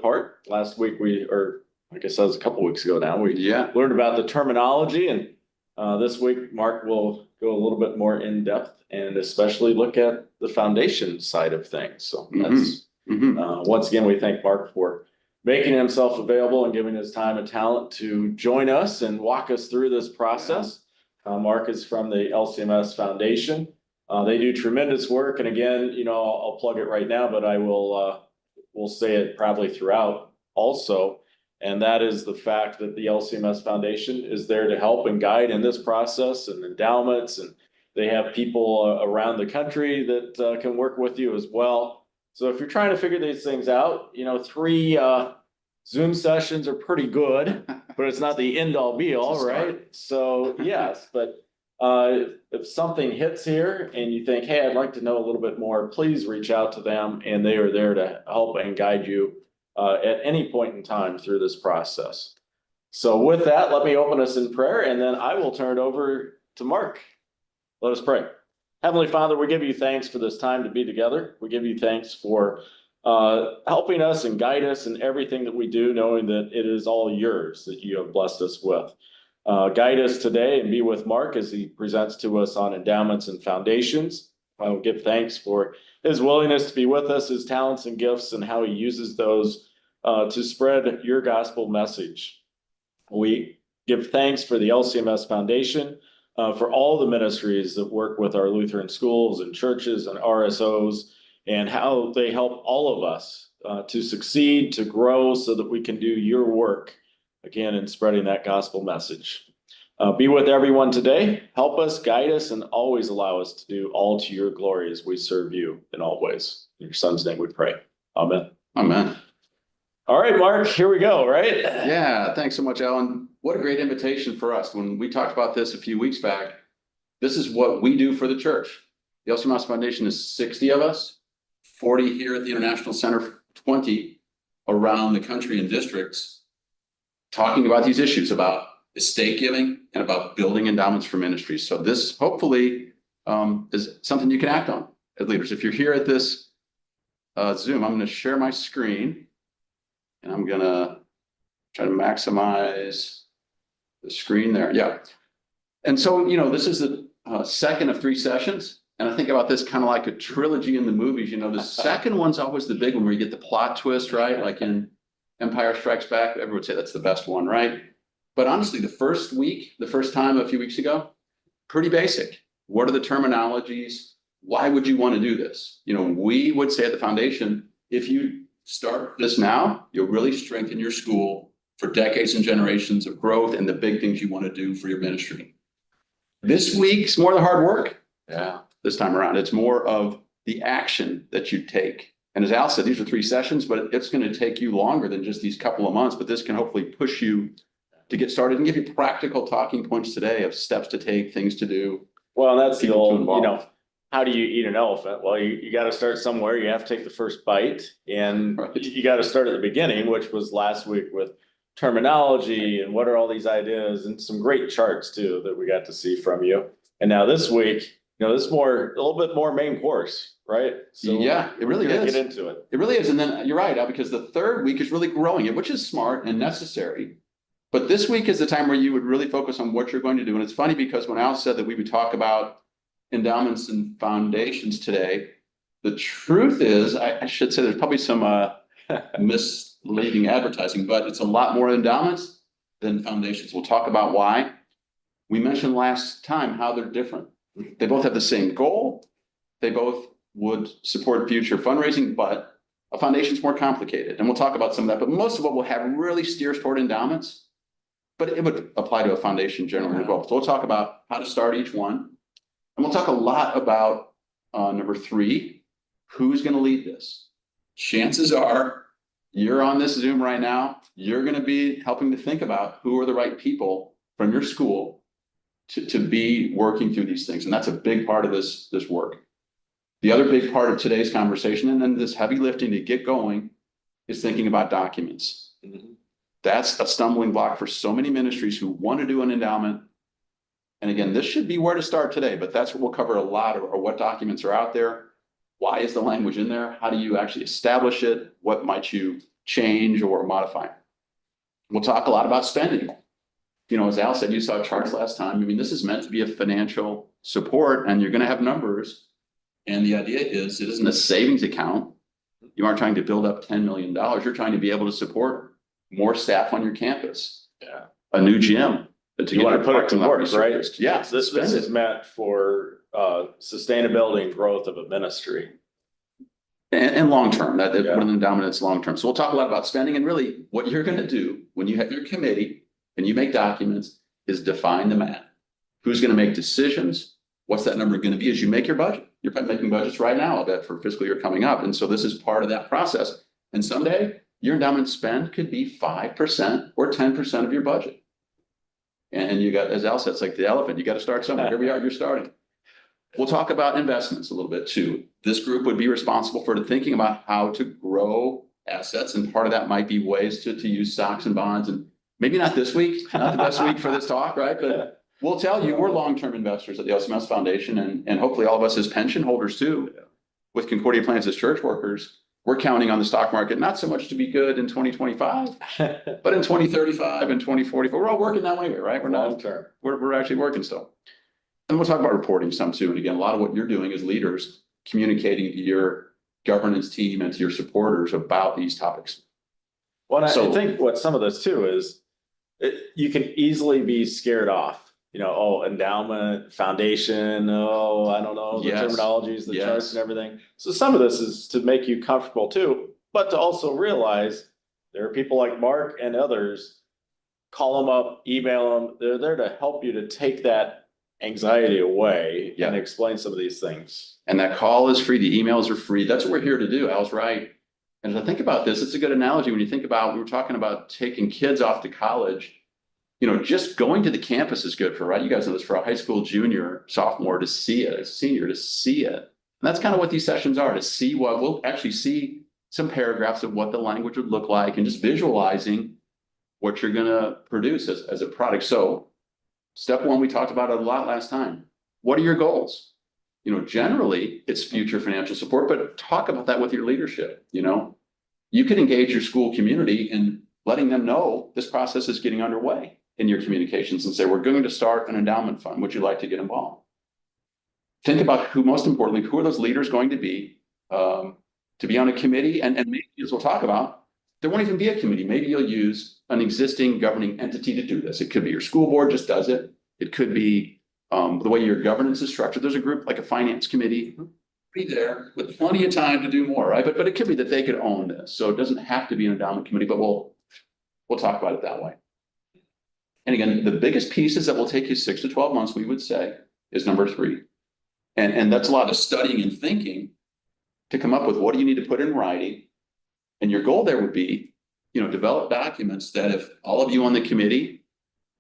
part. Last week or I guess that was a couple weeks ago now, we Yeah. learned about the terminology, and this week Mark will go a little bit more in depth and especially look at the foundation side of things. So that's once again, we thank Mark for making himself available and giving his time and talent to join us and walk us through this process. Mark is from the LCMS Foundation. They do tremendous work. And again, I'll plug it right now, but I will say it probably throughout also. And that is the fact that the LCMS Foundation is there to help and guide in this process, and endowments, and they have people around the country that can work with you as well. So if you're trying to figure these things out, 3 Zoom sessions are pretty good, but it's not the end all be all, right? So yes, but if something hits here and you think, hey, I'd like to know a little bit more, please reach out to them, and they are there to help and guide you at any point in time through this process. So with that, let me open us in prayer, and then I will turn it over to Mark. Let us pray. Heavenly Father, we give you thanks for this time to be together. We give you thanks for helping us and guide us in everything that we do, knowing that it is all yours that you have blessed us with. Guide us today and be with Mark as he presents to us on endowments and foundations. I will give thanks for his willingness to be with us, his talents and gifts, and how he uses those to spread your gospel message. We give thanks for the LCMS Foundation, for all the ministries that work with our Lutheran schools and churches and RSOs, and how they help all of us to succeed, to grow, so that we can do your work, again, in spreading that gospel message. Be with everyone today. Help us, guide us, and always allow us to do all to your glory as we serve you in all ways. In your son's name we pray. Amen. Amen. All right, Mark, here we go, right? Yeah, thanks so much, Alan. What a great invitation for us. When we talked about this a few weeks back, this is what we do for the church. The LCMS Foundation is 60 of us, 40 here at the International Center, 20 around the country in districts, talking about these issues about estate giving and about building endowments for ministries. So this hopefully is something you can act on as leaders. If you're here at this Zoom, I'm going to share my screen, and I'm going to try to maximize the screen there. Yeah. And so, this is the second of 3 sessions. And I think about this kind of like a trilogy in the movies. The second one's always the big one where you get the plot twist, right? Like in Empire Strikes Back, everyone would say that's the best one, right? But honestly, the first time a few weeks ago, pretty basic. What are the terminologies? Why would you want to do this? We would say at the foundation, if you start this now, you'll really strengthen your school for decades and generations of growth and the big things you want to do for your ministry. This week's more of the hard work. Yeah. This time around, it's more of the action that you take. And as Al said, these are 3 sessions, but it's going to take you longer than just these couple of months. But this can hopefully push you to get started and give you practical talking points today of steps to take, things to do. Well, that's the old, how do you eat an elephant? Well, you got to start somewhere. You have to take the first bite, and you got to start at the beginning, which was last week with terminology and what are all these ideas, and some great charts too that we got to see from you. And now this week, this is a little bit more main course, right? So yeah, it really is. Get into it. It really is. And then you're right, Al, because the third week is really growing it, which is smart and necessary. But this week is the time where you would really focus on what you're going to do. And it's funny because when Al said that we would talk about endowments and foundations today, the truth is, I should say there's probably some misleading advertising, but it's a lot more endowments than foundations. We'll talk about why. We mentioned last time how they're different. They both have the same goal. They both would support future fundraising, but a foundation is more complicated. And we'll talk about some of that, but most of what we'll have really steers toward endowments, but it would apply to a foundation generally as well. So we'll talk about how to start each one. And we'll talk a lot about number 3, who's going to lead this. Chances are you're on this Zoom right now. You're going to be helping to think about who are the right people from your school to be working through these things. And that's a big part of this work. The other big part of today's conversation, and then this heavy lifting to get going, is thinking about documents. Mm-hmm. That's a stumbling block for so many ministries who want to do an endowment. And again, this should be where to start today, but that's what we'll cover a lot, or what documents are out there. Why is the language in there? How do you actually establish it? What might you change or modify. We'll talk a lot about spending. You know, as Al said, you saw charts last time. I mean, this is meant to be a financial support, and you're going to have numbers. And the idea is it isn't a savings account. You aren't trying to build up $10 million. You're trying to be able to support more staff on your campus. Yeah. A new gym. You want to put it to work, right? Yeah. This is meant for sustainability and growth of a ministry. And long term, that Yeah. one of the endowments long term. So we'll talk a lot about spending, and really what you're going to do when you have your committee and you make documents is define the math. Who's going to make decisions? What's that number going to be as you make your budget? You're probably making budgets right now, I bet, for fiscal year coming up. And so this is part of that process. And someday your endowment spend could be 5% or 10% of your budget. And you got, as Al said, it's like the elephant. You got to start somewhere. Here we are, you're starting. We'll talk about investments a little bit too. This group would be responsible for thinking about how to grow assets. And part of that might be ways to use stocks and bonds. And maybe not this week, not the best week for this talk, right? But we'll tell you, we're long-term investors at the LCMS Foundation, and hopefully all of us as pension holders too, with Concordia plans as church workers. We're counting on the stock market, not so much to be good in 2025, but in 2035 and 2044. We're all working that way, right? We're not, Long-term. we're actually working still. And we'll talk about reporting some too. And again, a lot of what you're doing as leaders, communicating to your governance team and to your supporters about these topics. Well, I So- think what some of this too is you can easily be scared off. You know, oh, endowment, foundation, oh, I don't know, the Yes. terminologies, the Yes. charts and everything. So some of this is to make you comfortable too, but to also realize there are people like Mark and others, call them up, email them. They're there to help you to take that anxiety away Yeah. and explain some of these things. And that call is free. The emails are free. That's what we're here to do. Al's right. And as I think about this, it's a good analogy when you think about, we were talking about taking kids off to college. You know, just going to the campus is good for, right? You guys know this, for a high school junior, sophomore to see it, a senior to see it. And that's kind of what these sessions are, to see what we'll actually see some paragraphs of what the language would look like and just visualizing what you're going to produce as a product. So step one, we talked about it a lot last time. What are your goals? You know, generally it's future financial support, but talk about that with your leadership. You know, you can engage your school community in letting them know this process is getting underway in your communications and say, we're going to start an endowment fund. Would you like to get involved? Think about who, most importantly, who are those leaders going to be on a committee? And maybe, as we'll talk about, there won't even be a committee. Maybe you'll use an existing governing entity to do this. It could be your school board just does it. It could be the way your governance is structured. There's a group like a finance committee, be there with plenty of time to do more, right? But it could be that they could own this. So it doesn't have to be an endowment committee, but we'll talk about it that way. And again, the biggest pieces that will take you 6 to 12 months, we would say, is number 3. And that's a lot of studying and thinking to come up with what do you need to put in writing. And your goal there would be, you know, develop documents that if all of you on the committee,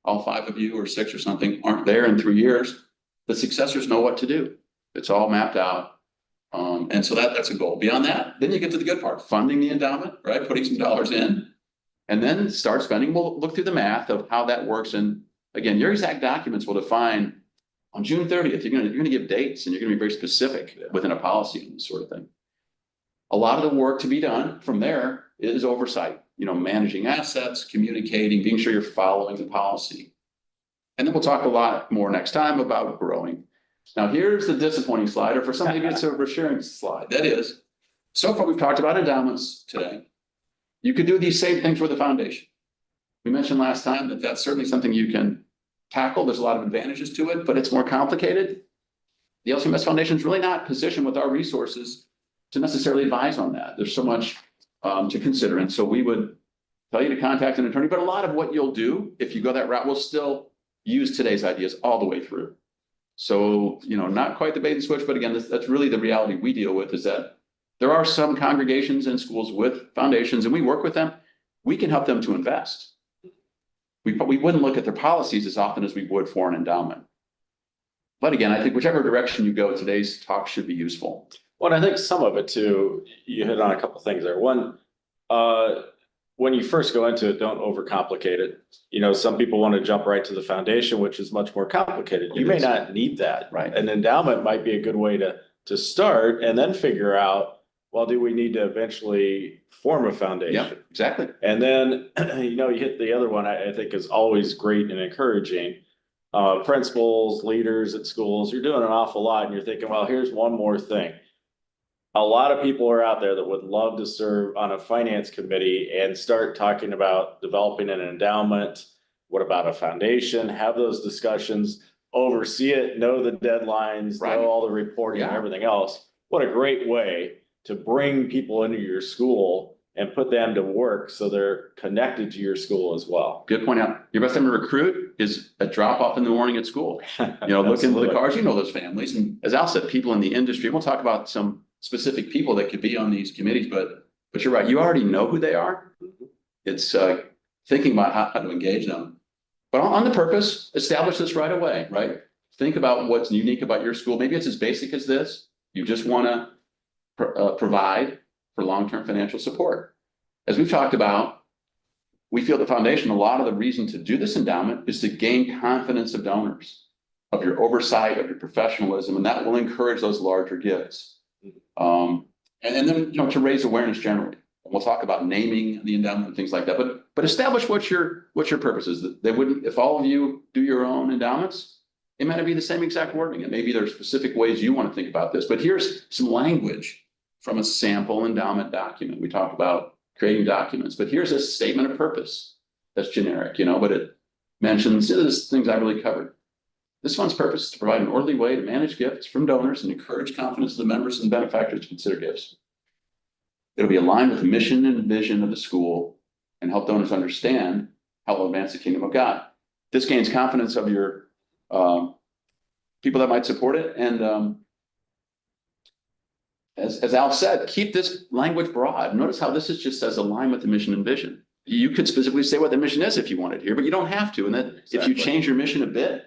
all 5 of you or 6 or something aren't there in 3 years, the successors know what to do. It's all mapped out. And so that's a goal. Beyond that, then you get to the good part, funding the endowment, right? Putting some dollars in. And then start spending. We'll look through the math of how that works. And again, your exact documents will define on June 30th, you're going to give dates and you're going to be very specific within a policy and this sort of thing. A lot of the work to be done from there is oversight, you know, managing assets, communicating, being sure you're following the policy. And then we'll talk a lot more next time about growing. Now, here's the disappointing slide, or for some, maybe it's a reassuring slide. That is, so far we've talked about endowments today. You could do these same things with a foundation. We mentioned last time that that's certainly something you can tackle. There's a lot of advantages to it, but it's more complicated. The LCMS Foundation is really not positioned with our resources to necessarily advise on that. There's so much to consider. And so we would tell you to contact an attorney, but a lot of what you'll do, if you go that route, will still use today's ideas all the way through. So, you know, not quite the bait and switch, but again, that's really the reality we deal with, is that there are some congregations and schools with foundations, and we work with them. We can help them to invest. We wouldn't look at their policies as often as we would for an endowment. But again, I think whichever direction you go, today's talk should be useful. Well, I think some of it too, you hit on a couple of things there. One, when you first go into it, don't overcomplicate it. You know, some people want to jump right to the foundation, which is much more complicated. You may not need that. Right. An endowment might be a good way to start and then figure out, well, do we need to eventually form a Yeah, foundation? exactly. And then, you hit the other one I think is always great and encouraging. Principals, leaders at schools, you're doing an awful lot and you're thinking, well, here's one more thing. A lot of people are out there that would love to serve on a finance committee and start talking about developing an endowment. What about a foundation? Have those discussions, oversee it, know the deadlines, Right. know all the reporting and Yeah. everything else. What a great way to bring people into your school and put them to work so they're connected to your school as well. Good point out. Your best time to recruit is a drop off in the morning at school. Look into the Absolutely. cars, those families. And as Al said, people in the industry, we'll talk about some specific people that could be on these committees, but you're right. You already know who they are. It's thinking about how to engage them. But on the purpose, establish this right away, right? Think about what's unique about your school. Maybe it's as basic as this. You just want to provide for long-term financial support. As we've talked about, we feel the foundation, a lot of the reason to do this endowment is to gain confidence of donors, of your oversight, of your professionalism, and that will encourage those larger gifts. And then, to raise awareness generally. And we'll talk about naming the endowment and things like that, but establish what your purpose is. They wouldn't, if all of you do your own endowments, it might not be the same exact wording. And maybe there's specific ways you want to think about this, but here's some language from a sample endowment document. We talk about creating documents, but here's a statement of purpose that's generic, but it mentions these things I really covered. This fund's purpose is to provide an orderly way to manage gifts from donors and encourage confidence of the members and benefactors to consider gifts. It'll be aligned with the mission and vision of the school and help donors understand how to advance the kingdom of God. This gains confidence of your people that might support it. And as Al said, keep this language broad. Notice how this is just says align with the mission and vision. You could specifically say what the mission is if you wanted here, but you don't have to. And then if you change your mission a bit,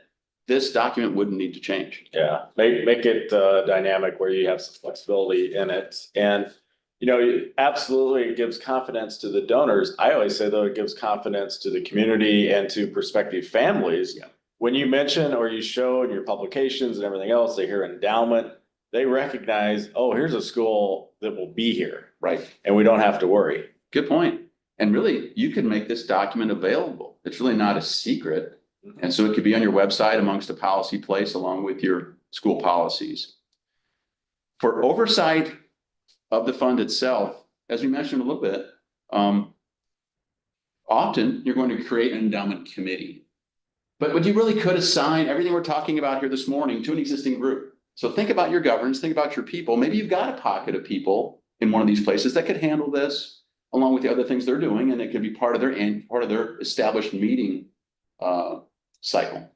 this document wouldn't need to change. Yeah, make it dynamic where you have some flexibility in it. And, absolutely it gives confidence to the donors. I always say, though, it gives confidence to the community and to prospective families. Yeah. When you mention or you show in your publications and everything else, they hear endowment, they recognize, oh, here's a school that will be here. Right. And we don't have to worry. Good point. And really, you can make this document available. It's really not a secret. And so it could be on your website amongst a policy place along with your school policies. For oversight of the fund itself, as we mentioned a little bit, often you're going to create an endowment committee. But you really could assign everything we're talking about here this morning to an existing group. So think about your governance, think about your people. Maybe you've got a pocket of people in one of these places that could handle this along with the other things they're doing, and it could be part of their established meeting cycle.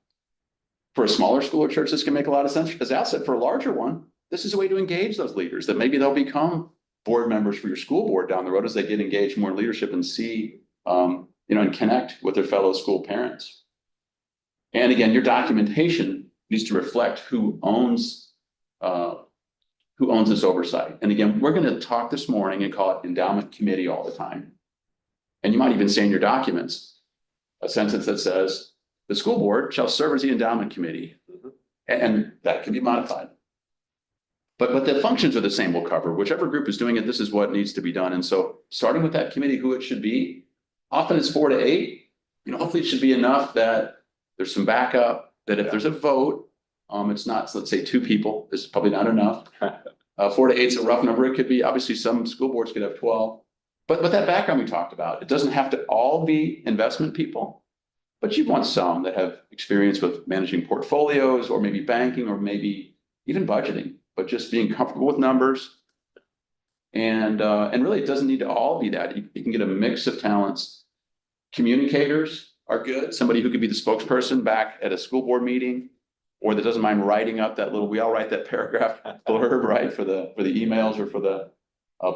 For a smaller school or church, this can make a lot of sense. As Al said, for a larger one, this is a way to engage those leaders that maybe they'll become board members for your school board down the road as they get engaged more in leadership and see, and connect with their fellow school parents. And again, your documentation needs to reflect who owns this oversight. And again, we're going to talk this morning and call it endowment committee all the time. And you might even say in your documents a sentence that says, the school board shall serve as the endowment committee. And that can be modified. But the functions are the same. We'll cover whichever group is doing it. This is what needs to be done. And so starting with that committee, who it should be, often it's 4 to 8. Hopefully it should be enough that there's some backup, that if there's a vote, it's not, let's say 2 people, this is probably not enough. 4 to 8 is a rough number. It could be, obviously some school boards could have 12, but that background we talked about, it doesn't have to all be investment people, but you want some that have experience with managing portfolios or maybe banking or maybe even budgeting, but just being comfortable with numbers. And really it doesn't need to all be that. You can get a mix of talents. Communicators are good. Somebody who could be the spokesperson back at a school board meeting, or that doesn't mind writing up that little, we all write that paragraph blurb, right, for the emails or for the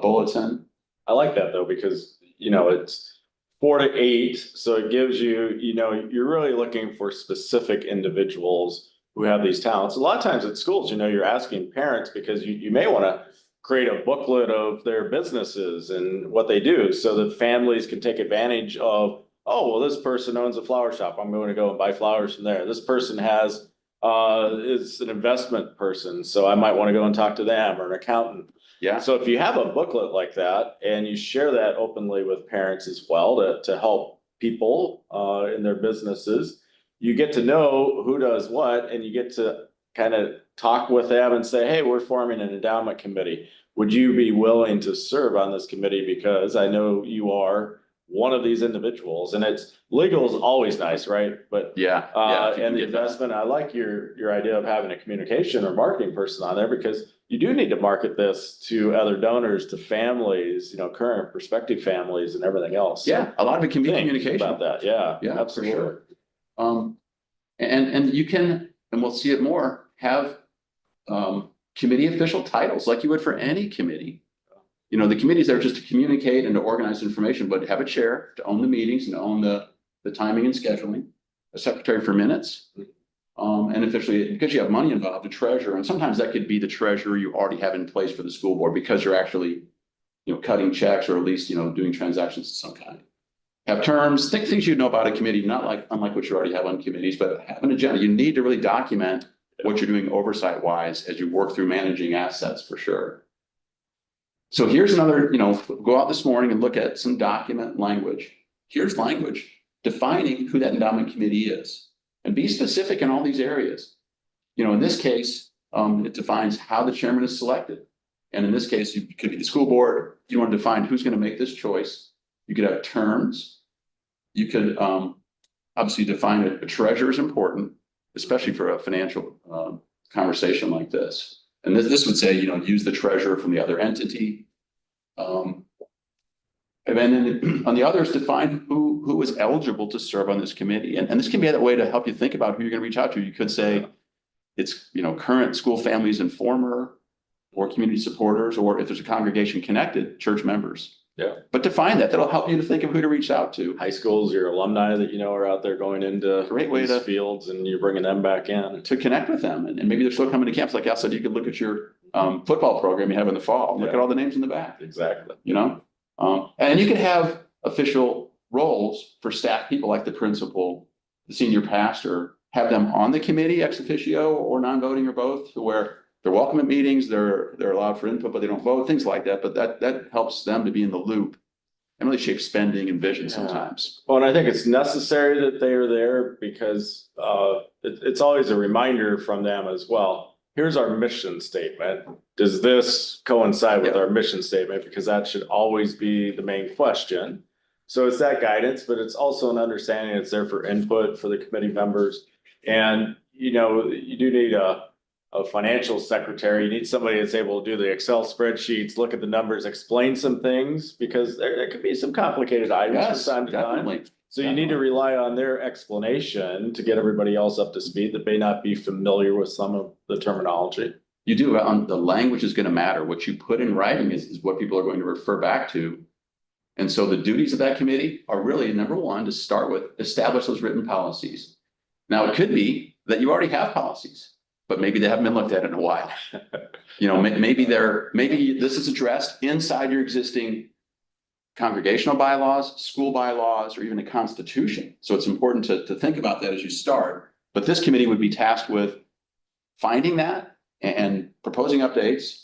bulletin. I like that though, because, it's 4 to 8. So it gives you, you're really looking for specific individuals who have these talents. A lot of times at schools, you're asking parents because you may want to create a booklet of their businesses and what they do so that families can take advantage of, oh, well, this person owns a flower shop. I'm going to go and buy flowers from there. This person has is an investment person, so I might want to go and talk to them, or an accountant. Yeah. So if you have a booklet like that and you share that openly with parents as well to help people in their businesses, you get to know who does what, and you get to kind of talk with them and say, hey, we're forming an endowment committee. Would you be willing to serve on this committee? Because I know you are one of these individuals, and it's legal is always nice, right? But Yeah. If you and can the get that. investment, I like your idea of having a communication or marketing person on there, because you do need to market this to other donors, to families, current prospective families and everything else. Yeah, a lot of it can be Think communication. about that. Yeah, Yeah, absolutely. for sure. And you can, and we'll see it more, have committee official titles like you would for any committee. The committees are just to communicate and to organize information, but have a chair to own the meetings and own the timing and scheduling, a secretary for minutes. And officially, because you have money involved, a treasurer, and sometimes that could be the treasurer you already have in place for the school board, because you're actually, cutting checks, or at least, doing transactions of some kind. Have terms, things you know about a committee, unlike what you already have on committees, but have an agenda. You need to really document what you're doing oversight wise as you work through managing assets, for sure. So here's another, go out this morning and look at some document language. Here's language defining who that endowment committee is, and be specific in all these areas. In this case, it defines how the chairman is selected. And in this case, it could be the school board. You want to define who's going to make this choice. You could have terms. You could obviously define a treasurer is important, especially for a financial conversation like this. And this would say, use the treasurer from the other entity. And then on the others, define who is eligible to serve on this committee. And this can be a way to help you think about who you're going to reach out to. You could say it's, current school families and former, or community supporters, or if there's a congregation connected, church members. Yeah. But define that. That'll help you to think of who to reach out to. High schools, your alumni that are out there going into Great way these to fields, and you're bringing them back in. To connect with them. And maybe they're still coming to camps. Like Al said, you could look at your football program you have in the fall. And look at all the names in the back. Exactly. And you could have official roles for staff people like the principal, the senior pastor, have them on the committee ex officio or non-voting, or both, to where they're welcome at meetings, they're allowed for input, but they don't vote, things like that. But that helps them to be in the loop and really shape spending and vision sometimes. Well, and I think it's necessary that they are there, because it's always a reminder from them as well. Here's our mission statement. Does this coincide with our mission statement? Because that should always be the main question. So it's that guidance, but it's also an understanding it's there for input for the committee members. And, you do need a financial secretary. You need somebody that's able to do the Excel spreadsheets, look at the numbers, explain some things, because there could be some complicated items from time to time. So you need to rely on their explanation to get everybody else up to speed that may not be familiar with some of the terminology. You do. The language is going to matter. What you put in writing is what people are going to refer back to. And so the duties of that committee are really, number one, to start with, establish those written policies. Now, it could be that you already have policies, but maybe they haven't been looked at in a while. Maybe this is addressed inside your existing congregational bylaws, school bylaws, or even a constitution. So it's important to think about that as you start. But this committee would be tasked with finding that and proposing updates,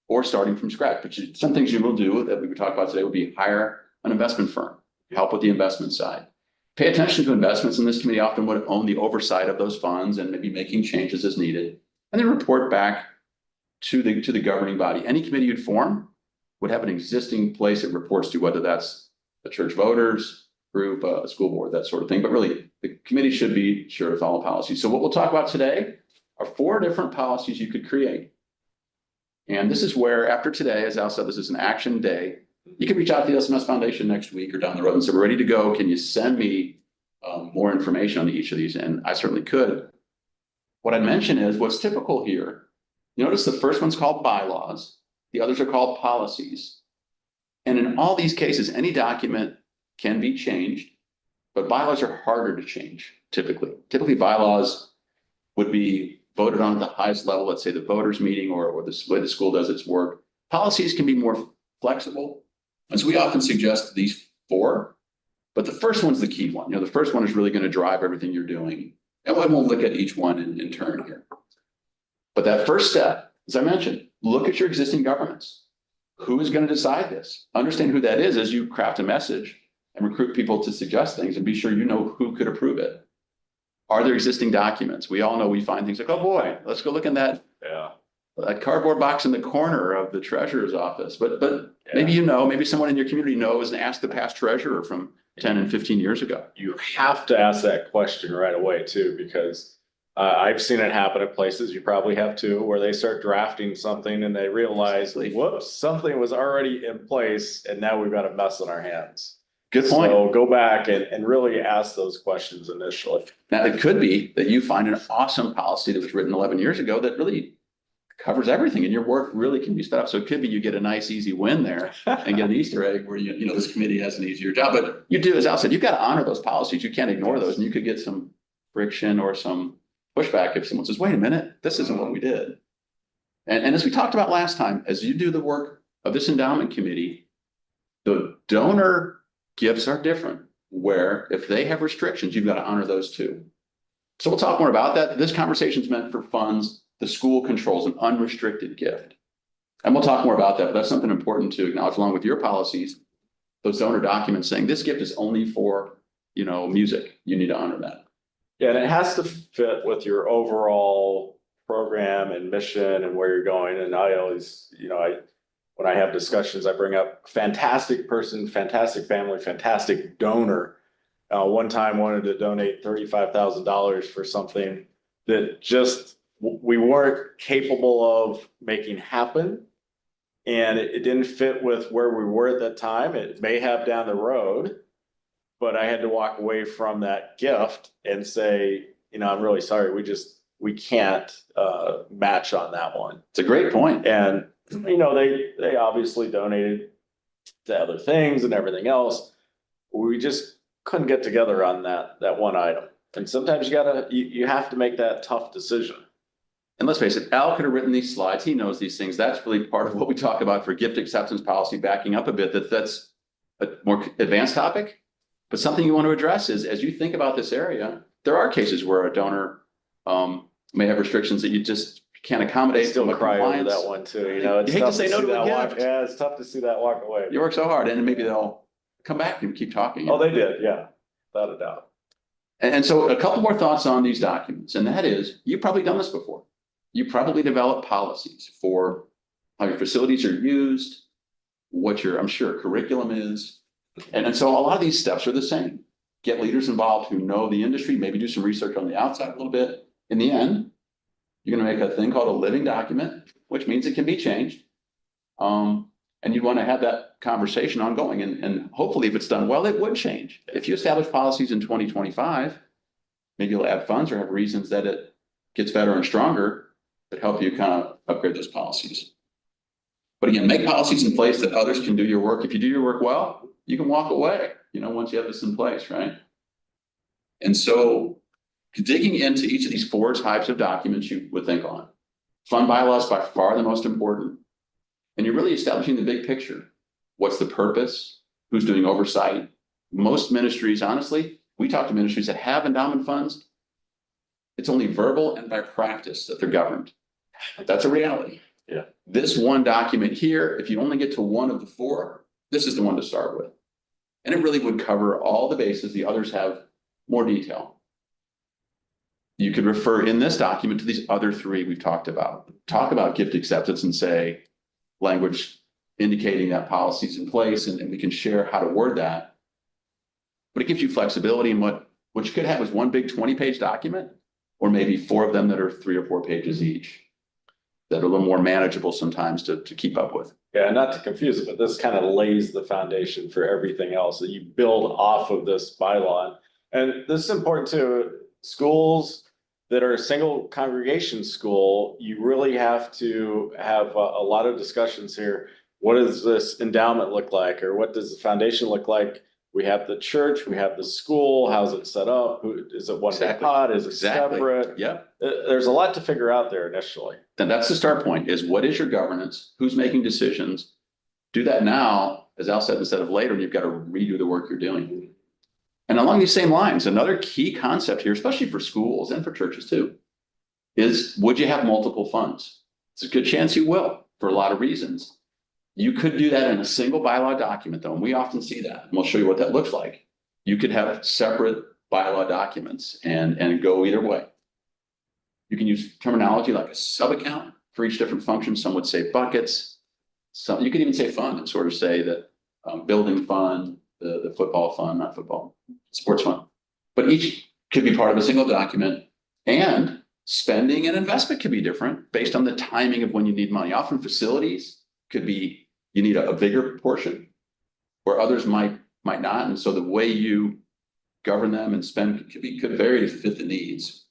or starting from scratch. But some things you will do that we would talk about today would be hire an investment firm, help with the investment side. Pay attention to investments, and this committee often would own the oversight of those funds and maybe making changes as needed, and then report back to the governing body. Any committee you'd form would have an existing place it reports to, whether that's a church voters group, a school board, that sort of thing. But really, the committee should be sure to follow policy. So what we'll talk about today are 4 different policies you could create. And this is where, after today, as Al said, this is an action day. You can reach out to the LCMS Foundation next week or down the road and say, we're ready to go. Can you send me more information on each of these? And I certainly could. What I'd mention is what's typical here. You notice the first one's called bylaws. The others are called policies. And in all these cases, any document can be changed, but bylaws are harder to change, typically. Typically, bylaws would be voted on at the highest level, let's say the voters meeting, or the way the school does its work. Policies can be more flexible. And so we often suggest these 4, but the first one's the key one. The first one is really going to drive everything you're doing. And we'll look at each one in turn here. But that first step, as I mentioned, look at your existing governance. Who is going to decide this? Understand who that is as you craft a message and recruit people to suggest things, and be sure you know who could approve it. Are there existing documents? We all know we find things like, oh boy, let's go look in that cardboard box in the corner of the treasurer's office. But maybe maybe someone in your community knows and ask the past treasurer from 10 and 15 years ago. You have to ask that question right away too, because I've seen it happen at places, you probably have too, where they start drafting something and they realize, whoops, something was already in place and now we've got a mess on our hands. Good point. So go back and really ask those questions initially. Now, it could be that you find an awesome policy that was written 11 years ago that really covers everything and your work really can be sped up. So it could be you get a nice, easy win there and get an Easter egg where this committee has an easier job. But you do, as Al said, you've got to honor those policies. You can't ignore those, and you could get some friction or some pushback if someone says, wait a minute, this isn't what we did. And as we talked about last time, as you do the work of this endowment committee, the donor gifts are different, where if they have restrictions, you've got to honor those too. So we'll talk more about that. This conversation is meant for funds. The school controls an unrestricted gift. And we'll talk more about that, but that's something important to acknowledge along with your policies. Those donor documents saying this gift is only for, music. You need to honor that. Yeah, and it has to fit with your overall program and mission and where you're going. And I always, when I have discussions, I bring up fantastic person, fantastic family, fantastic donor. One time wanted to donate $35,000 for something that just we weren't capable of making happen. And it didn't fit with where we were at that time. It may have down the road, but I had to walk away from that gift and say, I'm really sorry. We can't match on that one. It's a great point. And, they obviously donated to other things and everything else. We just couldn't get together on that one item. And sometimes you have to make that tough decision. And let's face it, Al could have written these slides. He knows these things. That's really part of what we talk about for gift acceptance policy, backing up a bit, that's a more advanced topic. But something you want to address is, as you think about this area, there are cases where a donor may have restrictions that you just can't accommodate. Still cry over that one too. It's you hate to say no to a gift. Yeah, it's tough to see that walk away. You work so hard, and maybe they'll come back and keep talking. Oh, they did, yeah, without a doubt. And so a couple more thoughts on these documents, and that is, you've probably done this before. You probably develop policies for how your facilities are used, what your, I'm sure, curriculum is. And so a lot of these steps are the same. Get leaders involved who know the industry, maybe do some research on the outside a little bit. In the end, you're going to make a thing called a living document, which means it can be changed. And you want to have that conversation ongoing. And hopefully, if it's done well, it would change. If you establish policies in 2025, maybe you'll add funds or have reasons that it gets better and stronger that help you kind of upgrade those policies. But again, make policies in place that others can do your work. If you do your work well, you can walk away, once you have this in place, right? And so digging into each of these 4 types of documents you would think on. Fund bylaws by far the most important. And you're really establishing the big picture. What's the purpose? Who's doing oversight? Most ministries, honestly, we talk to ministries that have endowment funds. It's only verbal and by practice that they're governed. That's a reality. Yeah. This one document here, if you only get to one of the 4, this is the one to start with. And it really would cover all the bases. The others have more detail. You could refer in this document to these other 3 we've talked about. Talk about gift acceptance and say language indicating that policy's in place, and we can share how to word that. But it gives you flexibility, and what you could have is one big 20-page document, or maybe 4 of them that are 3 or 4 pages each, that are a little more manageable sometimes to keep up with. Yeah, not to confuse it, but this kind of lays the foundation for everything else that you build off of this bylaw. And this is important too. Schools that are a single congregation school, you really have to have a lot of discussions here. What does this endowment look like? Or what does the foundation look like? We have the church, we have the school, how's it set up? Is it one big pot? Is it separate? Yep. There's a lot to figure out there initially. Then that's the start point, is what is your governance? Who's making decisions? Do that now, as Al said, instead of later, and you've got to redo the work you're doing. And along these same lines, another key concept here, especially for schools and for churches too, is would you have multiple funds? It's a good chance you will for a lot of reasons. You could do that in a single bylaw document though, and we often see that. And we'll show you what that looks like. You could have separate bylaw documents and go either way. You can use terminology like a sub-account for each different function. Some would say buckets. Some, you could even say fund and sort of say that building fund, the football fund, not football, sports fund. But each could be part of a single document, and spending and investment could be different based on the timing of when you need money. Often facilities could be, you need a bigger portion where others might not. And so the way you govern them and spend could vary to fit the needs.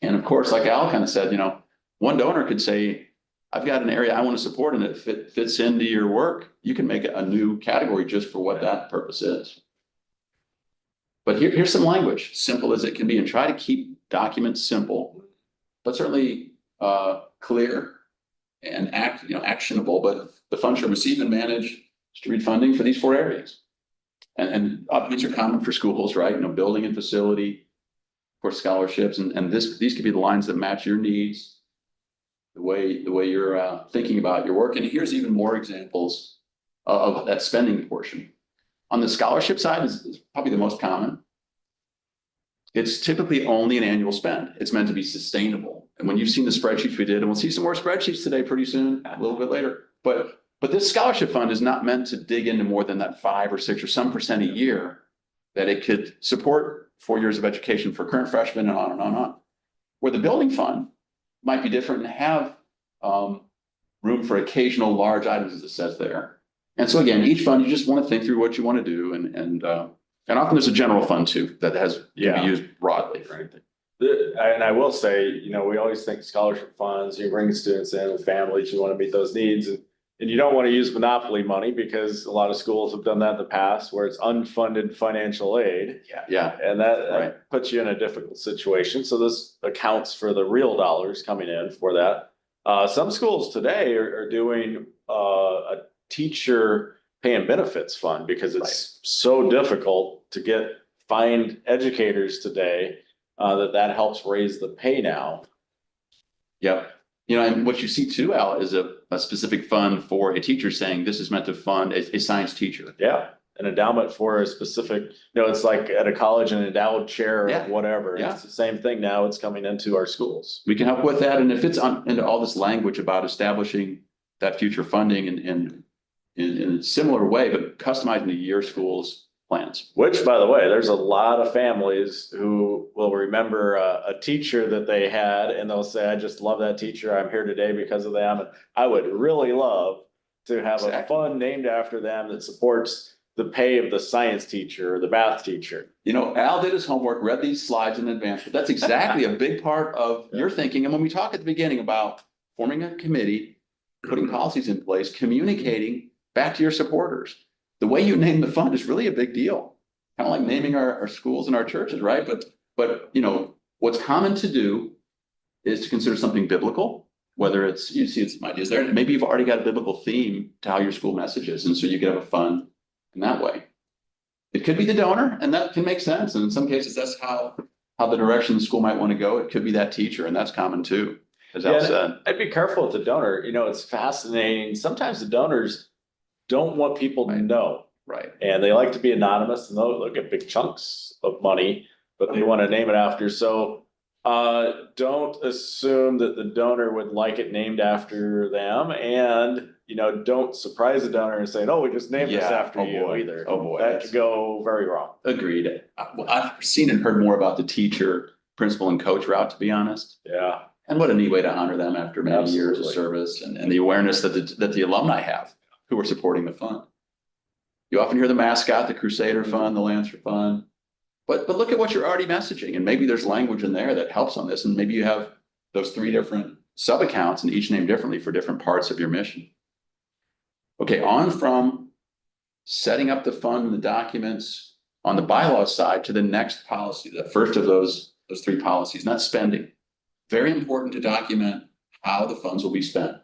And of course, like Al kind of said, you know, one donor could say, I've got an area I want to support and it fits into your work. You can make a new category just for what that purpose is. But here's some language, simple as it can be, and try to keep documents simple, but certainly clear and actionable. But the fund shall receive and manage distribute funding for these 4 areas. And these are common for schools, right? You know, building and facility, of course, scholarships, and these could be the lines that match your needs, the way you're thinking about your work. And here's even more examples of that spending portion. On the scholarship side is probably the most common. It's typically only an annual spend. It's meant to be sustainable. And when you've seen the spreadsheets we did, and we'll see some more spreadsheets today pretty soon, a little bit later, but this scholarship fund is not meant to dig into more than that 5 or 6 or some percent a year that it could support 4 years of education for current freshmen and on and on and on. Where the building fund might be different and have room for occasional large items, as it says there. And so again, each fund, you just want to think through what you want to do. And often there's a general fund too that can be used broadly for anything. And I will say, you know, we always think scholarship funds, you bring students in with families, you want to meet those needs. And you don't want to use monopoly money because a lot of schools have done that in the past where it's unfunded financial aid. Yeah. And that puts you in a difficult situation. So this accounts for the real dollars coming in for that. Some schools today are doing a teacher pay and benefits fund because it's so difficult to find educators today that helps raise the pay now. Yep. You know, and what you see too, Al, is a specific fund for a teacher saying this is meant to fund a science teacher. Yeah. An endowment for a specific, you know, it's like at a college, an endowed chair or whatever. It's the same thing now. It's coming into our schools. We can help with that. And if it's into all this language about establishing that future funding in a similar way, but customizing to your school's plans. Which, by the way, there's a lot of families who will remember a teacher that they had and they'll say, I just love that teacher. I'm here today because of them. And I would really love to have a fund named after them that supports the pay of the science teacher or the math teacher. You know, Al did his homework, read these slides in advance, but that's exactly a big part of your thinking. And when we talk at the beginning about forming a committee, putting policies in place, communicating back to your supporters, the way you name the fund is really a big deal. Kind of like naming our schools and our churches, right? But you know, what's common to do is to consider something biblical, whether it's, you see some ideas there, and maybe you've already got a biblical theme to how your school messages, and so you could have a fund in that way. It could be the donor, and that can make sense. And in some cases, that's how the direction the school might want to go. It could be that teacher, and that's common too, as Al said. I'd be careful with the donor. You know, it's fascinating. Sometimes the donors don't want people to know. Right. And they like to be anonymous and they'll get big chunks of money, but they want to name it after. So don't assume that the donor would like it named after them. And, you know, don't surprise the donor and say, oh, we just named this after you either. Oh boy. That could go very wrong. Agreed. Well, I've seen and heard more about the teacher, principal, and coach route, to be honest. Yeah. And what a neat way to honor them after many years of service and the awareness that the alumni have who are supporting the fund. You often hear the mascot, the Crusader Fund, the Lancer Fund, but look at what you're already messaging, and maybe there's language in there that helps on this, and maybe you have those 3 different sub-accounts and each named differently for different parts of your mission. Okay, on from setting up the fund and the documents on the bylaws side to the next policy, the first of those 3 policies, not spending. Very important to document how the funds will be spent.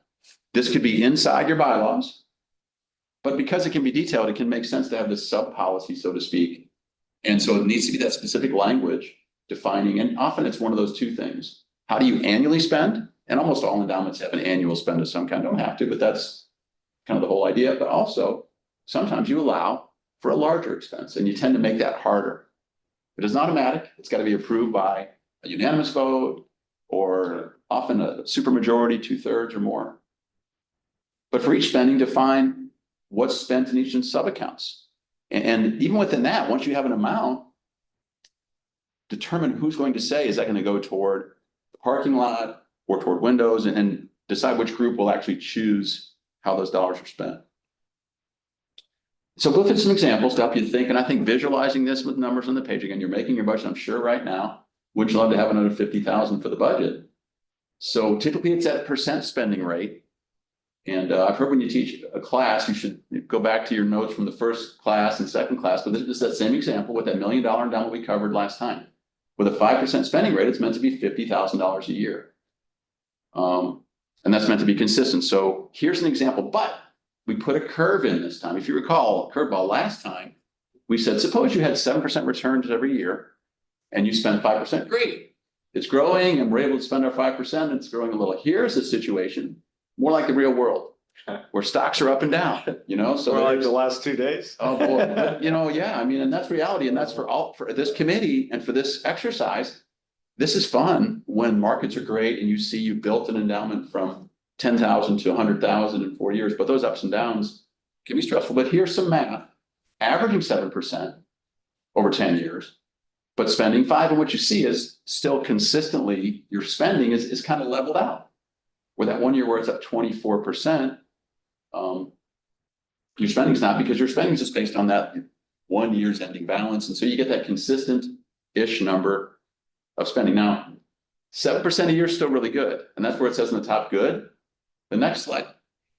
This could be inside your bylaws, but because it can be detailed, it can make sense to have this sub policy, so to speak, And so it needs to be that specific language defining, and often it's one of those two things. How do you annually spend? And almost all endowments have an annual spend of some kind, don't have to, but that's kind of the whole idea. But also sometimes you allow for a larger expense and you tend to make that harder. It is not automatic. It's got to be approved by a unanimous vote or often a supermajority, 2/3 or more. But for each spending, define what's spent in each sub-accounts. And even within that, once you have an amount, determine who's going to say, is that going to go toward the parking lot or toward windows, and decide which group will actually choose how those dollars are spent. So go through some examples to help you think, and I think visualizing this with numbers on the page, again, you're making your budget, I'm sure right now, would you love to have another 50,000 for the budget? So typically it's at percent spending rate. And I've heard when you teach a class, you should go back to your notes from the first class and second class, but this is that same example with that $1 million endowment we covered last time. With a 5% spending rate, it's meant to be $50,000 a year. And that's meant to be consistent. So here's an example, but we put a curve in this time. If you recall, curveball last time, we said, suppose you had 7% returns every year and you spend 5%, great. It's growing and we're able to spend our 5%, it's growing a little. Here's a situation more like the real world where stocks are up and down, you know? So like the last 2 days. Oh boy, but, you know, yeah, I mean, and that's reality. And that's for this committee and for this exercise. This is fun when markets are great and you see you built an endowment from 10,000 to 100,000 in 4 years, but those ups and downs can be stressful. But here's some math, averaging 7% over 10 years, but spending 5%. And what you see is still consistently your spending is kind of leveled out. Where that 1 year where it's up 24%, your spending's not, because your spending is just based on that 1 year's ending balance. And so you get that consistent-ish number of spending. Now, 7% a year is still really good. And that's where it says in the top, good. The next slide,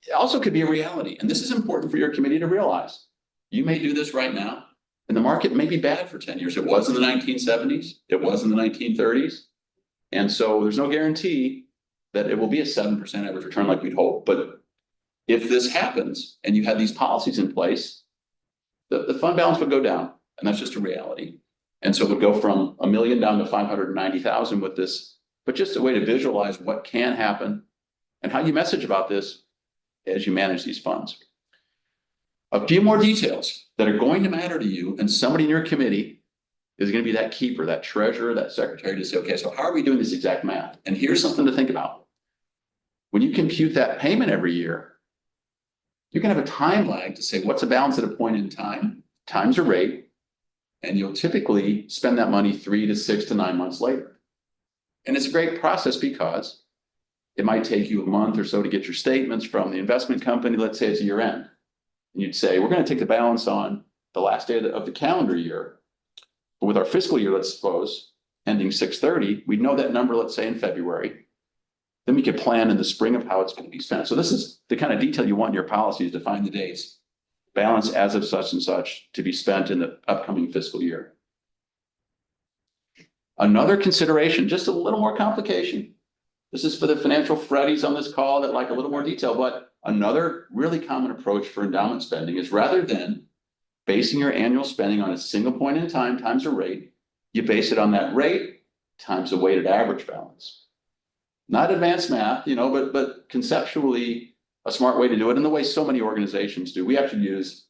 it also could be a reality. And this is important for your committee to realize. You may do this right now, and the market may be bad for 10 years. It was in the 1970s. It was in the 1930s. And so there's no guarantee that it will be a 7% average return like we'd hope. But if this happens and you had these policies in place, the fund balance would go down. And that's just a reality. And so it would go from $1 million down to 590,000 with this, but just a way to visualize what can happen and how you message about this as you manage these funds. A few more details that are going to matter to you, and somebody in your committee is going to be that keeper, that treasurer, that secretary to say, okay, so how are we doing this exact math? And here's something to think about. When you compute that payment every year, you can have a time lag to say what's a balance at a point in time, times a rate, and you'll typically spend that money 3 to 6 to 9 months later. And it's a great process because it might take you a month or so to get your statements from the investment company. Let's say it's year end. And you'd say, we're going to take the balance on the last day of the calendar year. But with our fiscal year, let's suppose, ending 6/30, we'd know that number, let's say in February. Then we could plan in the spring of how it's going to be spent. So this is the kind of detail you want in your policies, define the dates, balance as of such and such to be spent in the upcoming fiscal year. Another consideration, just a little more complication. This is for the financial Freddies on this call that like a little more detail, but another really common approach for endowment spending is rather than basing your annual spending on a single point in time times a rate, you base it on that rate times a weighted average balance. Not advanced math, you know, but conceptually a smart way to do it, and the way so many organizations do. We actually use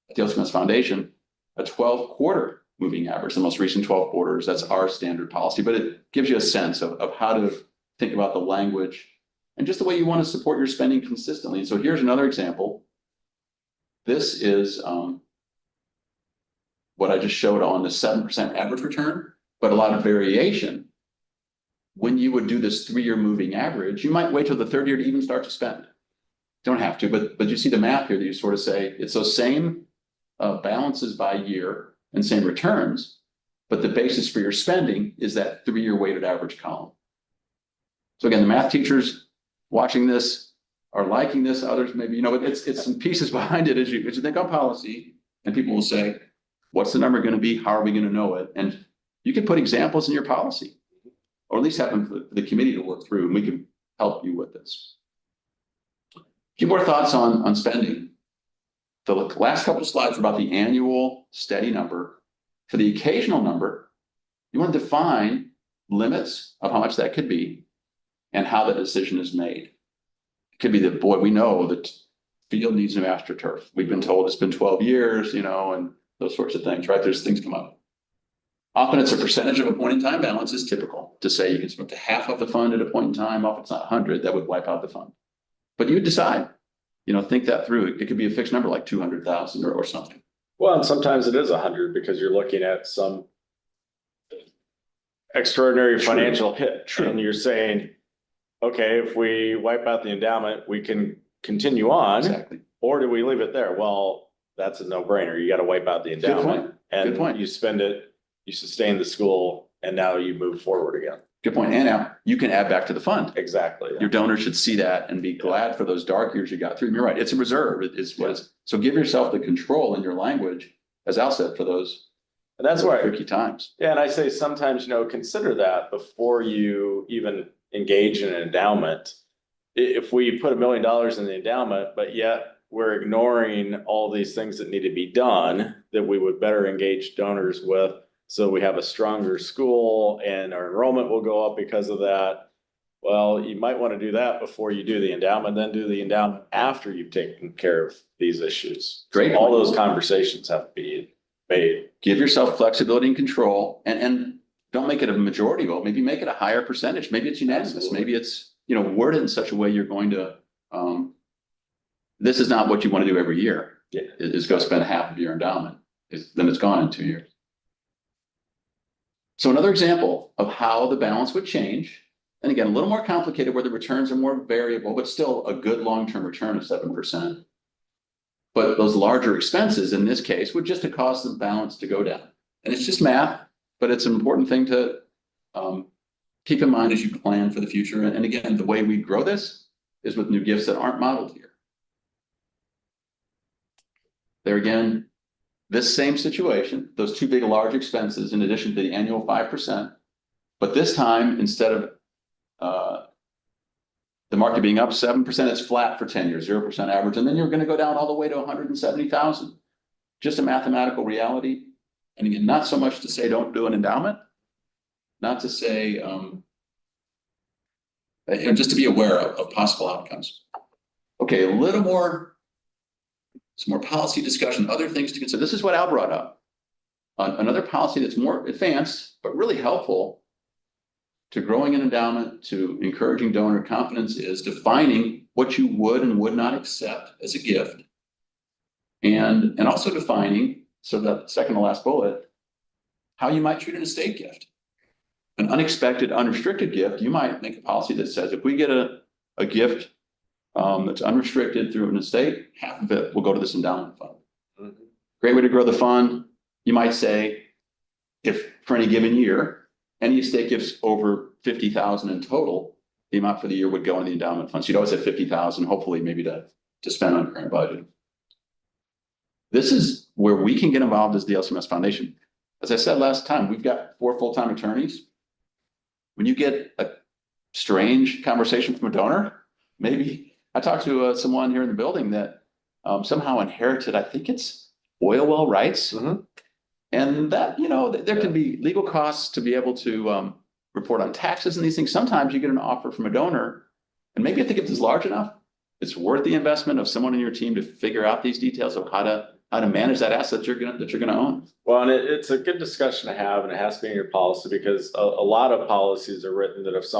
at the LCMS Foundation a 12-quarter moving average, the most recent 12 quarters. That's our standard policy, but it gives you a sense of how to think about the language and just the way you want to support your spending consistently. And so here's another example. This is what I just showed on the 7% average return, but a lot of variation. When you would do this 3-year moving average, you might wait till the 3rd year to even start to spend. Don't have to, but you see the math here that you sort of say, it's those same balances by year and same returns, but the basis for your spending is that 3-year weighted average column. So again, the math teachers watching this are liking this, others maybe, you know, it's some pieces behind it as you think on policy, and people will say, what's the number going to be? How are we going to know it? And you can put examples in your policy, or at least have them for the committee to work through, and we can help you with this. A few more thoughts on spending. The last couple of slides are about the annual steady number. For the occasional number, you want to define limits of how much that could be and how the decision is made. It could be that, boy, we know that field needs new AstroTurf. We've been told it's been 12 years, and those sorts of things, right? There's things come up. Often it's a percentage of a point in time balance is typical to say you can spend half of the fund at a point in time. Often it's not 100, that would wipe out the fund. But you decide, think that through. It could be a fixed number like 200,000 or something. Well, and sometimes it is 100 because you're looking at some extraordinary financial hit. True. And you're saying, okay, if we wipe out the endowment, we can continue on. Exactly. Or do we leave it there? Well, that's a no-brainer. You got to wipe out the endowment. Good point. You spend it, you sustain the school, and now you move forward again. Good point. And now you can add back to the fund. Exactly. Your donor should see that and be glad for those dark years you got through. And you're right. It's a reserve. So give yourself the control in your language, as Al said, for those. And that's why tricky times. Yeah, and I say sometimes, consider that before you even engage in an endowment. If we put $1 million in the endowment, but yet we're ignoring all these things that need to be done, that we would better engage donors with, so we have a stronger school and our enrollment will go up because of that. Well, you might want to do that before you do the endowment, then do the endowment after you've taken care of these issues. Great. So all those conversations have to be made. Give yourself flexibility and control, and don't make it a majority vote. Maybe make it a higher percentage. Maybe it's unanimous. Absolutely. Maybe it's, word it in such a way you're going to, this is not what you want to do every year. Yeah. Is go spend half of your endowment. Then it's gone in 2 years. So another example of how the balance would change, and again, a little more complicated where the returns are more variable, but still a good long-term return of 7%. But those larger expenses in this case would just cause the balance to go down. And it's just math, but it's an important thing to keep in mind as you plan for the future. And again, the way we grow this is with new gifts that aren't modeled here. There again, this same situation, those two big large expenses in addition to the annual 5%, but this time instead of the market being up 7%, it's flat for 10 years, 0% average, and then you're going to go down all the way to 170,000. Just a mathematical reality. And again, not so much to say don't do an endowment, not to say, just to be aware of possible outcomes. Okay, a little more, some more policy discussion, other things to consider. This is what Al brought up. Another policy that's more advanced, but really helpful to growing an endowment, to encouraging donor confidence, is defining what you would and would not accept as a gift. And also defining, so that second to last bullet, how you might treat an estate gift. An unexpected, unrestricted gift, you might make a policy that says, if we get a gift that's unrestricted through an estate, half of it will go to this endowment fund. Mm-hmm. Great way to grow the fund. You might say, if for any given year, any estate gifts over 50,000 in total, the amount for the year would go in the endowment fund. So you'd always have 50,000, hopefully maybe to spend on current budget. This is where we can get involved as the LCMS Foundation. As I said last time, we've got 4 full-time attorneys. When you get a strange conversation from a donor, maybe I talked to someone here in the building that somehow inherited, I think it's oil well rights. Mm-hmm. And that, there can be legal costs to be able to report on taxes and these things. Sometimes you get an offer from a donor, and maybe if the gift is large enough, it's worth the investment of someone in your team to figure out these details of how to manage that asset that you're gonna own. Well, and it's a good discussion to have, and it has to be in your policy, because a lot of policies are written that if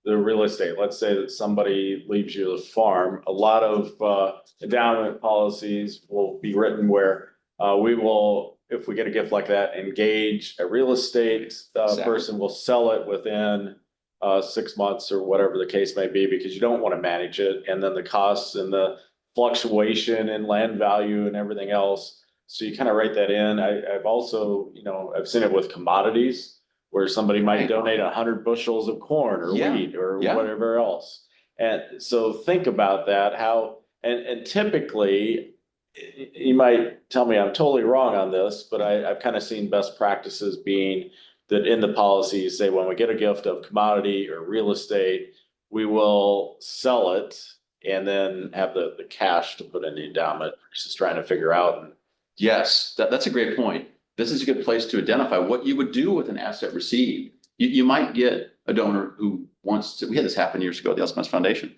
the real estate, let's say that somebody leaves you a farm, a lot of endowment policies will be written where we will, if we get a gift like that, engage a real estate person, will sell it within 6 months or whatever the case may be, because you don't want to manage it. And then the costs and the fluctuation in land value and everything else. So you kind of write that in. I've also, I've seen it with commodities where somebody might donate 100 bushels of corn or wheat or whatever else. And so think about that, and typically, you might tell me I'm totally wrong on this, but I've kind of seen best practices being that in the policy, you say when we get a gift of commodity or real estate, we will sell it and then have the cash to put in the endowment versus trying to figure out. Yes, that's a great point. this is a good place to identify what you would do with an asset received. You might get a donor who wants to, we had this happen years ago at the LCMS Foundation.